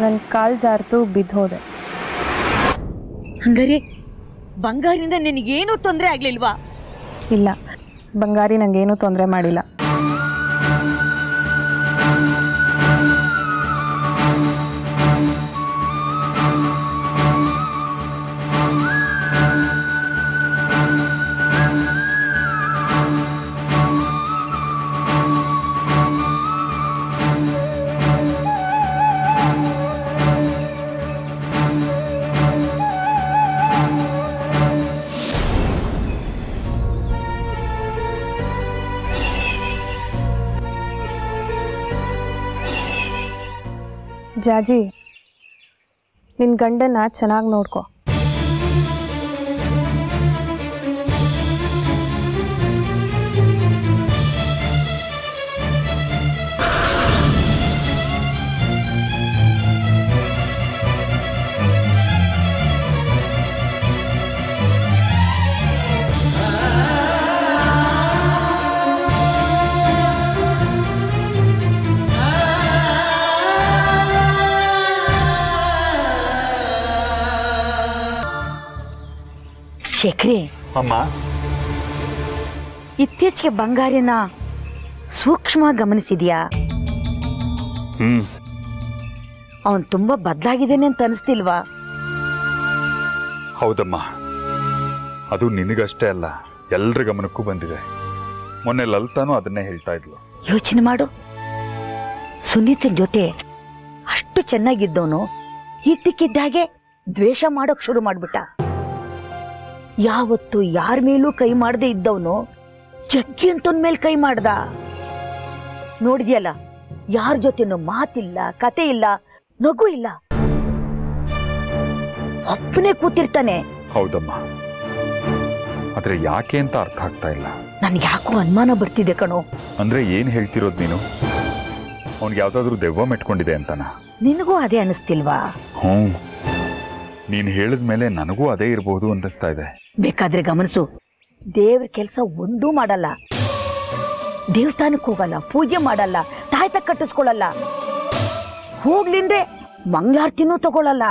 ನನ್ನ ಕಾಲು ಜಾರ್ತು ಬಿದ್ದೋದೆ. ಹಂಗಾರೆ ಬಂಗಾರಿಂದ ನಿನಗೇನೂ ತೊಂದರೆ ಆಗ್ಲಿಲ್ವಾ? ಇಲ್ಲ, ಬಂಗಾರಿ ನಂಗೇನೂ ತೊಂದರೆ ಮಾಡಿಲ್ಲ. ಜಾಜಿ, ನಿನ್ನ ಗಂಡನ ಚೆನ್ನಾಗಿ ನೋಡ್ಕೊ. ಶೇಖರಿ, ಅಮ್ಮ, ಇತ್ತೀಚೆಗೆ ಬಂಗಾರಿನ ಸೂಕ್ಷ್ಮ ಗಮನಿಸಿದ್ಯಾ? ಅವನ್ ತುಂಬಾ ಬದಲಾಗಿದ್ದೇನೆ ಅಂತ ಅನಿಸ್ತಿಲ್ವಾ? ಹೌದಮ್ಮ, ಅದು ನಿನಗಷ್ಟೇ ಅಲ್ಲ, ಎಲ್ರ ಗಮನಕ್ಕೂ ಬಂದಿದೆ. ಮೊನ್ನೆ ಲಲಿತಾನು ಅದನ್ನೇ ಹೇಳ್ತಾ ಇದ್ಲು. ಯೋಚನೆ ಮಾಡು, ಸುನೀತನ್ ಜೊತೆ ಅಷ್ಟು ಚೆನ್ನಾಗಿದ್ದವನು ಇದ್ದಕ್ಕಿದ್ದಾಗೆ ದ್ವೇಷ ಮಾಡೋಕ್ ಶುರು ಮಾಡ್ಬಿಟ್ಟ. ಯಾವತ್ತು ಯಾರ ಮೇಲೂ ಕೈ ಮಾಡದೆ ಇದ್ದವನು ಜಗ್ಗಿ ಅಂತವನ್ ಮೇಲೆ ಕೈ ಮಾಡ್ದ. ನೋಡಿದ್ಯಲ್ಲ, ಯಾರ ಜೊತೆನೂ ಮಾತಿಲ್ಲ, ಕತೆ ಇಲ್ಲ, ನಗು ಇಲ್ಲ, ಒಬ್ಬನೇ ಕೂತಿರ್ತಾನೆ. ಹೌದಮ್ಮ, ಆದ್ರೆ ಯಾಕೆ ಅಂತ ಅರ್ಥ ಆಗ್ತಾ ಇಲ್ಲ. ನನ್ಗೆ ಯಾಕೋ ಅನುಮಾನ ಬರ್ತಿದೆ ಕಣೋ. ಅಂದ್ರೆ ಏನ್ ಹೇಳ್ತಿರೋದು ನೀನು? ಅವನ್ಗೆ ಯಾವ್ದಾದ್ರು ದೆವ್ವ ಮೆಟ್ಕೊಂಡಿದೆ ಅಂತನಾ? ನಿನಗೂ ಅದೇ ಅನಿಸ್ತಿಲ್ವಾ? ನೀನ್ ಹೇಳಿದ್ಮೇಲೆ ನನಗೂ ಅದೇ ಇರಬಹುದು ಅನ್ನಿಸ್ತಾ ಇದೆ. ಬೇಕಾದ್ರೆ ಗಮನಿಸು, ದೇವ್ರ ಕೆಲಸ ಒಂದೂ ಮಾಡಲ್ಲ, ದೇವಸ್ಥಾನಕ್ಕೆ ಹೋಗಲ್ಲ, ಪೂಜೆ ಮಾಡಲ್ಲ, ತಾಯ್ತ ಕಟ್ಟಿಸ್ಕೊಳ್ಳಲ್ಲ, ಹೋಗ್ಲಿಂದ್ರೆ ಮಂಗಳಾರತಿನೂ ತಗೊಳ್ಳಲ್ಲ.